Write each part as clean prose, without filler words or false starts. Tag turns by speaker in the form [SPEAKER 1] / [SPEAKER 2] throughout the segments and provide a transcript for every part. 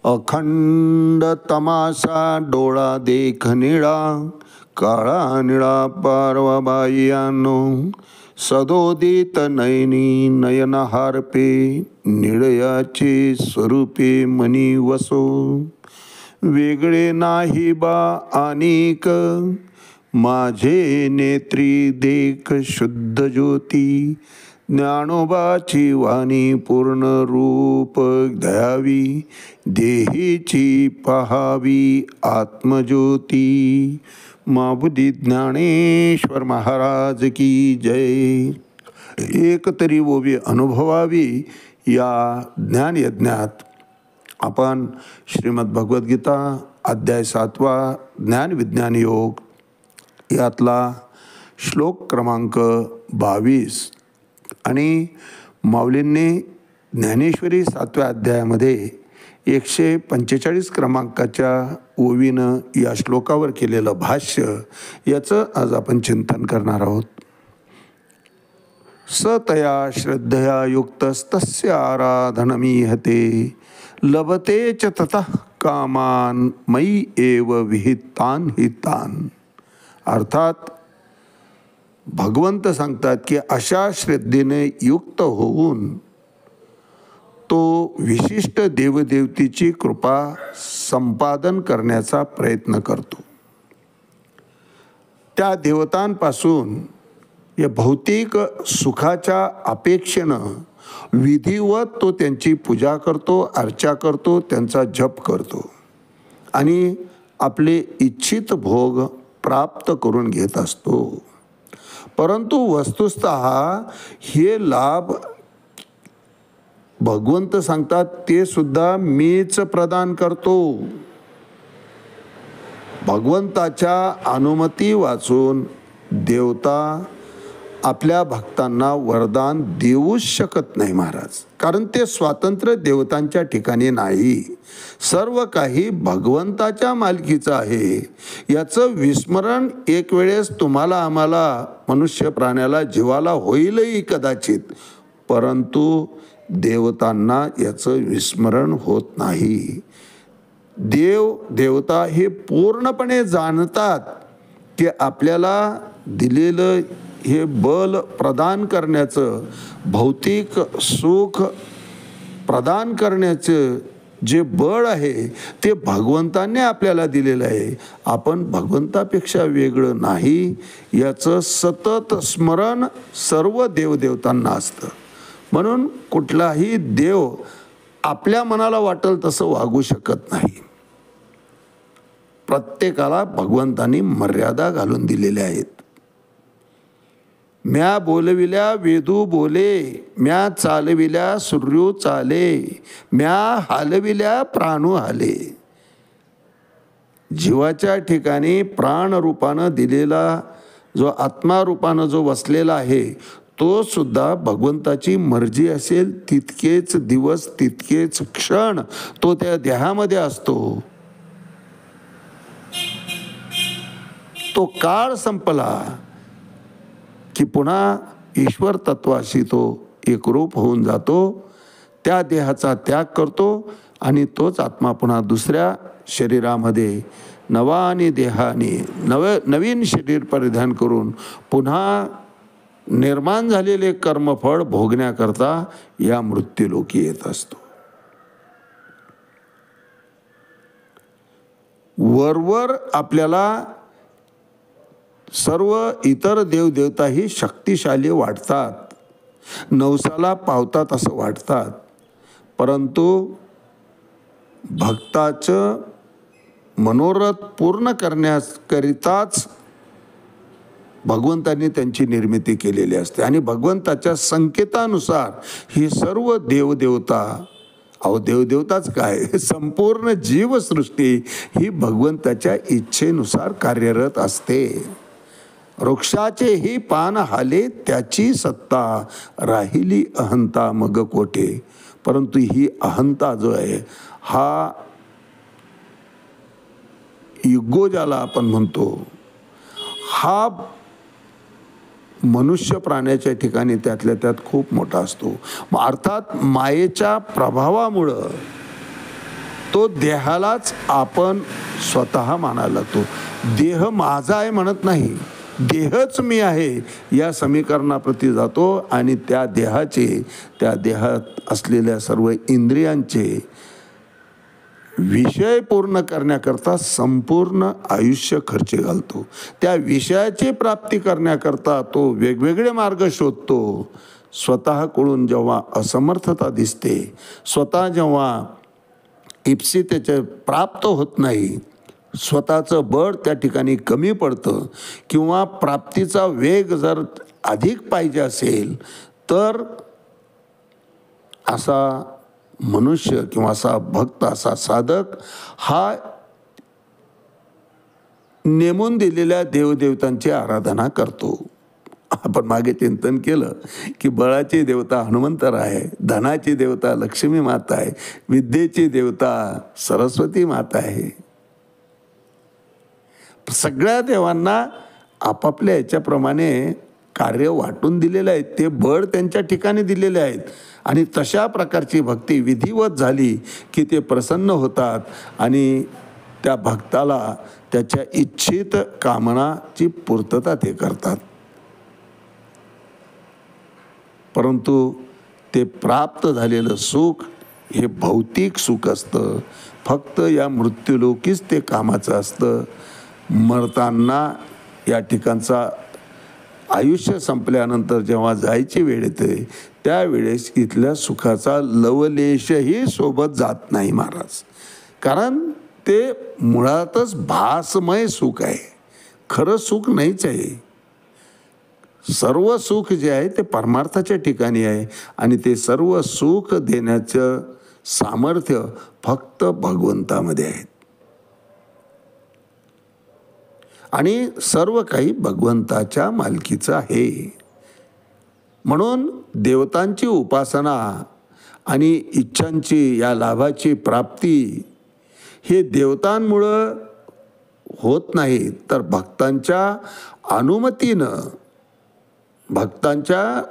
[SPEAKER 1] अखंड तमाशा डोळा देख निळा, काळा निळा पार्वबाईयानो, सदोदित नयनी नयन हारपे, निळयाचे स्वरूपे मनी वसो. वेगळे नाही बा अनेक, माझे नेत्री देख शुद्ध ज्योती. ज्ञानोबाची वाणी पूर्ण रूप द्यावी, देहीची पहावी आत्मज्योती. माबुदी ज्ञानेश्वर महाराज की जय. एक तरी ओवी अनुभवावी या ज्ञानयज्ञात आपण श्रीमद भगवद्गीता अध्याय 7 ज्ञानविज्ञान योग यातला श्लोक क्रमांक 22 आणि माऊलींनी ज्ञानेश्वरी 7व्या अध्यायामध्ये 145 क्रमांकाच्या ओवीनं या श्लोकावर केलेलं भाष्य, याचं आज आपण चिंतन करणार आहोत. सतया श्रद्धया युक्तस्तस्य आराधनमीहते, लभते च ततः कामान मयि एव विहितान हितान. अर्थात भगवंत सांगतात की अशा श्रद्धेने युक्त होऊन तो विशिष्ट देवदेवतेची कृपा संपादन करण्याचा प्रयत्न करतो. त्या देवतांपासून या भौतिक सुखाच्या अपेक्षेनं विधिवत तो त्यांची पूजा करतो, अर्चा करतो, त्यांचा जप करतो आणि आपले इच्छित भोग प्राप्त करून घेत असतो. परंतु वस्तुतः हे लाभ भगवंत सांगतात ते सुद्धा मीच प्रदान करतो. भगवंताच्या अनुमती वाचून देवता आपल्या भक्तांना वरदान देऊच शकत नाही महाराज, कारण ते स्वातंत्र्य देवतांच्या ठिकाणी नाही. सर्व काही भगवंताच्या मालकीचं आहे. याचं विस्मरण एक वेळेस तुम्हाला आम्हाला मनुष्य प्राण्याला जीवाला होईलही कदाचित, परंतु देवतांना याचं विस्मरण होत नाही. देवता हे पूर्णपणे जाणतात की आपल्याला दिलेलं हे बल प्रदान करण्याचं, भौतिक सुख प्रदान करण्याचं जे बळ आहे ते भगवंतांनी आपल्याला दिलेलं आहे. आपण भगवंतापेक्षा वेगळं नाही याचं सतत स्मरण सर्व देवदेवतांना असतं. म्हणून कुठलाही देव आपल्या मनाला वाटेल तसं वागू शकत नाही. प्रत्येकाला भगवंतांनी मर्यादा घालून दिलेल्या आहेत. म्या बोलविल्या वेदू बोले, म्या चालविल्या सूर्यो चाले, म्या हालविल्या प्राणू हाले. जीवाच्या ठिकाणी प्राणरूपानं दिलेला जो आत्मारूपानं जो वसलेला आहे तो सुद्धा भगवंताची मर्जी असेल तितकेच दिवस तितकेच क्षण तो त्या देहामध्ये असतो. तो काळ संपला की पुन्हा ईश्वर तत्वाशी तो एकरूप होऊन जातो. त्या देहाचा त्याग करतो आणि तोच आत्मा पुन्हा दुसऱ्या शरीरामध्ये नवाने देहाने नवीन शरीर परिधान करून पुन्हा निर्माण झालेले कर्मफळ भोगण्याकरता या मृत्यूलोकी येत असतो. वरवर आपल्याला सर्व इतर देवदेवताही शक्तिशाली वाटतात, नवसाला पावतात असं वाटतात, परंतु भक्ताचं मनोरथ पूर्ण करण्याकरिताच भगवंतांनी त्यांची निर्मिती केलेली असते. आणि भगवंताच्या संकेतानुसार ही सर्व देवदेवता, देवदेवताच काय, संपूर्ण जीवसृष्टी ही भगवंताच्या इच्छेनुसार कार्यरत असते. वृक्षाचे ही पान हाले त्याची सत्ता, राहिली अहंता मग कोठे. परंतु ही अहंता जो आहे हा इगो ज्याला आपण म्हणतो, हा मनुष्य प्राण्याच्या ठिकाणी त्यातल्या त्यात खूप मोठा असतो. अर्थात मायेच्या प्रभावामुळं तो देहालाच आपण स्वतः मानायला लागतो. देह माझा आहे म्हणत नाही, देहच मी आहे या समीकरणाप्रती जातो आणि त्या देहाचे, त्या देहात असलेल्या सर्व इंद्रियांचे विषय पूर्ण करण्याकरता संपूर्ण आयुष्य खर्ची घालतो. त्या विषयाची प्राप्ती करण्याकरता तो वेगवेगळे मार्ग शोधतो. स्वतःकडून जेव्हा असमर्थता दिसते, स्वतः जेव्हा इप्सितेचे प्राप्त होत नाही, स्वतःचं बळ त्या ठिकाणी कमी पडतं किंवा प्राप्तीचा वेग जर अधिक पाहिजे असेल तर असा मनुष्य किंवा असा भक्त, असा साधक हा नेमून दिलेल्या देवदेवतांची आराधना करतो. आपण मागे चिंतन केलं की बळाची देवता हनुमंतर आहे, धनाची देवता लक्ष्मी माता आहे, विद्येची देवता सरस्वती माता आहे. सगळ्या देवांना आपापल्या याच्याप्रमाणे कार्य वाटून दिलेले आहेत, ते बळ त्यांच्या ठिकाणी दिलेले आहेत आणि तशा प्रकारची भक्ती विधिवत झाली की ते प्रसन्न होतात आणि त्या भक्ताला त्याच्या इच्छित कामनाची पूर्तता ते करतात. परंतु ते प्राप्त झालेलं सुख हे भौतिक सुख असतं, फक्त या मृत्यूलोकीच ते कामाचं असतं. मरताना या ठिकाणचा आयुष्य संपल्यानंतर जेव्हा जायची वेळ येते त्यावेळेस इथल्या सुखाचा लवलेशही सोबत जात नाही महाराज, कारण ते मुळातच भासमय सुख आहे, खरं सुख नाहीच आहे. सर्व सुख जे आहे ते परमार्थाच्या ठिकाणी आहे आणि ते सर्व सुख देण्याचं सामर्थ्य फक्त भगवंतामध्ये आहे आणि सर्व काही भगवंताच्या मालकीचं आहे. म्हणून देवतांची उपासना आणि इच्छांची, या लाभाची प्राप्ती हे देवतांमुळं होत नाही, तर भक्तांच्या अनुमतीनं, भक्तांच्या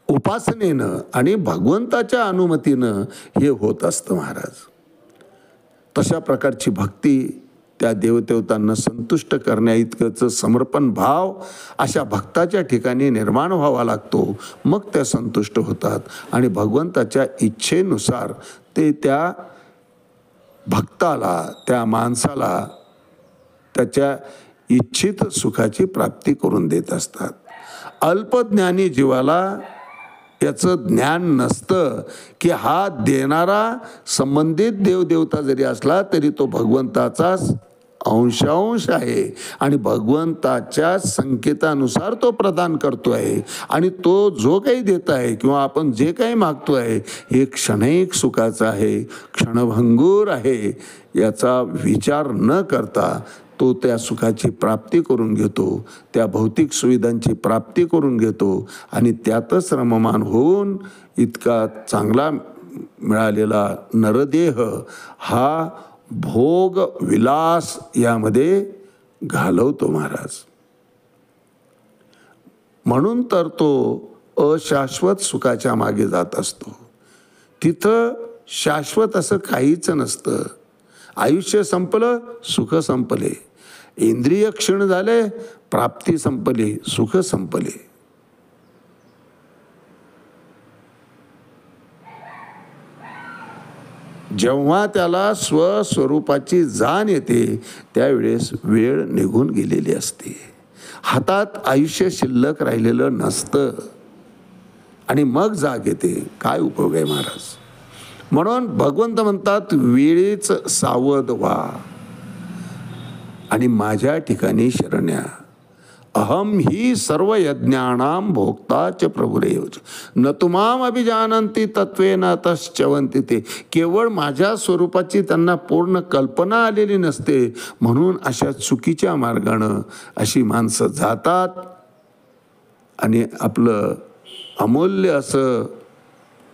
[SPEAKER 1] उपासनेनं आणि भगवंताच्या अनुमतीनं हे होत असतं महाराज. तशा प्रकारची भक्ती त्या देवदेवतांना संतुष्ट करण्या इतकंच समर्पण भाव अशा भक्ताच्या ठिकाणी निर्माण व्हावा लागतो. मग त्या संतुष्ट होतात आणि भगवंताच्या इच्छेनुसार ते त्या भक्ताला, त्या माणसाला त्याच्या इच्छित सुखाची प्राप्ती करून देत असतात. अल्पज्ञानी जीवाला याचं ज्ञान नसतं की हा देणारा संबंधित देवदेवता जरी असला तरी तो भगवंताचाच अंशांश आहे आणि भगवंताच्या संकेतानुसार तो प्रदान करतो आहे आणि तो जो काही देत आहे किंवा आपण जे काही मागतो आहे हे क्षणिक सुखाचं आहे, क्षणभंगूर आहे, याचा विचार न करता तो त्या सुखाची प्राप्ती करून घेतो, त्या भौतिक सुविधांची प्राप्ती करून घेतो आणि त्यातच रममान होऊन इतका चांगला मिळालेला नरदेह हा भोग विलास यामध्ये घालवतो महाराज. म्हणून तर तो अशाश्वत सुखाच्या मागे जात असतो. तिथं शाश्वत असं काहीच नसतं. आयुष्य संपलं, सुख संपले, इंद्रिय क्षीण झाले, प्राप्ती संपली, सुख संपले. जेव्हा त्याला स्वस्वरूपाची जाण येते त्यावेळेस वेळ निघून गेलेली असते, हातात आयुष्य शिल्लक राहिलेलं नसतं आणि मग जाग येते. काय उपयोग आहे महाराज? म्हणून भगवंत म्हणतात वेळीच सावध व्हा आणि माझ्या ठिकाणी शरण्या. अहम ही सर्व यज्ञानाम भोक्ता च प्रभुरेव न तुमाम अभिजानंती तत्वेन तश्चवंती. ते केवळ माझ्या स्वरूपाची त्यांना पूर्ण कल्पना आलेली नसते, म्हणून अशा चुकीच्या मार्गानं अशी माणसं जातात आणि आपलं अमूल्य असं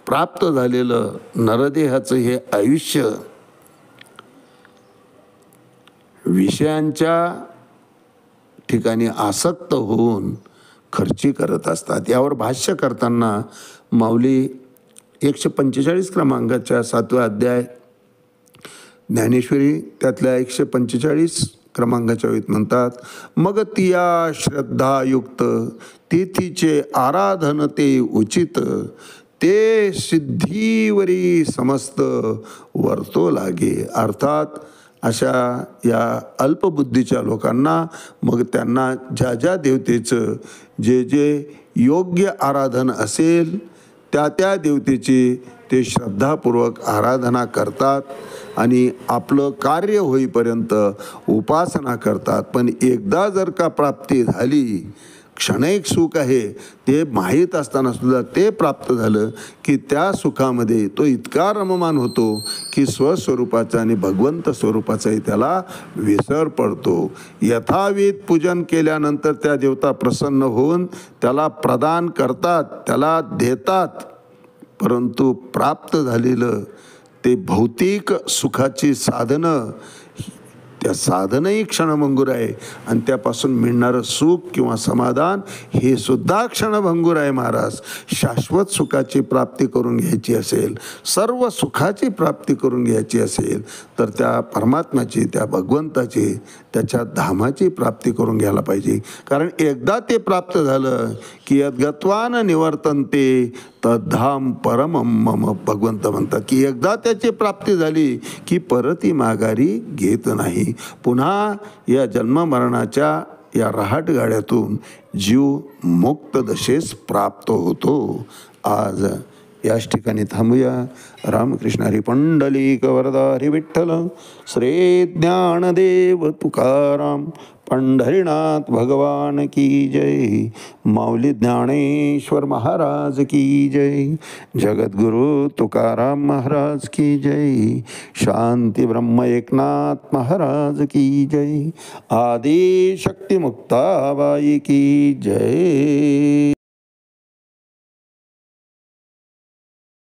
[SPEAKER 1] प्राप्त झालेलं नरदेहाचं हे आयुष्य विषयांच्या ठिकाणी आसक्त होऊन खर्ची करत असतात. यावर भाष्य करताना माऊली 145 क्रमांकाच्या 7व्या अध्याय ज्ञानेश्वरी त्यातल्या 145 क्रमांकाच्या वेळीत म्हणतात, मग तिया श्रद्धायुक्त तिथीचे आराधन ते उचित, ते सिद्धीवरी समस्त वर्तो लागे. अर्थात अशा या अल्पबुद्धीच्या लोकांना मग त्यांना ज्या ज्या देवतेचं जे जे योग्य आराधन असेल त्या त्या देवतेची ते श्रद्धापूर्वक आराधना करतात आणि आपलं कार्य होईपर्यंत उपासना करतात. पण एकदा जर का प्राप्ती झाली, क्षणिक सुख आहे ते माहीत असताना सुद्धा ते प्राप्त झालं की त्या सुखामध्ये तो इतका रममान होतो की स्वस्वरूपाचा आणि भगवंत स्वरूपाचाही त्याला विसर पडतो. यथाविध पूजन केल्यानंतर त्या देवता प्रसन्न होऊन त्याला प्रदान करतात, त्याला देतात. परंतु प्राप्त झालेलं ते भौतिक सुखाची साधनं, त्या साधनही क्षणभंगूर आहे आणि त्यापासून मिळणारं सुख किंवा समाधान हे सुद्धा क्षणभंगूर आहे. महाराज, शाश्वत सुखाची प्राप्ती करून घ्यायची असेल, सर्व सुखाची प्राप्ती करून घ्यायची असेल तर त्या परमात्म्याची, त्या भगवंताची, त्याच्या धामाची प्राप्ती करून घ्यायला पाहिजे. कारण एकदा ते प्राप्त झालं की यद्गत्वान निवर्तन्ते तद्धाम परमम मम. भगवंत म्हणतात की एकदा त्याची प्राप्ती झाली की परत ती माघारी घेत नाही. पुन्हा या जन्ममरणाच्या या रहाटगाड्यातून जीव मुक्त दशेस प्राप्त होतो. आज याच ठिकाणी थांबूया. रामकृष्ण हरी पुंडलिक वरदा हरी विठ्ठल. श्री ज्ञानदेव तुकाराम पंढरीनाथ भगवान की जय. माऊली ज्ञानेश्वर महाराज की जय. जगद्गुरु तुकाराम महाराज की जय. शांती ब्रह्म एकनाथ महाराज की जय. आदि शक्ती मुक्ताबाई की जय.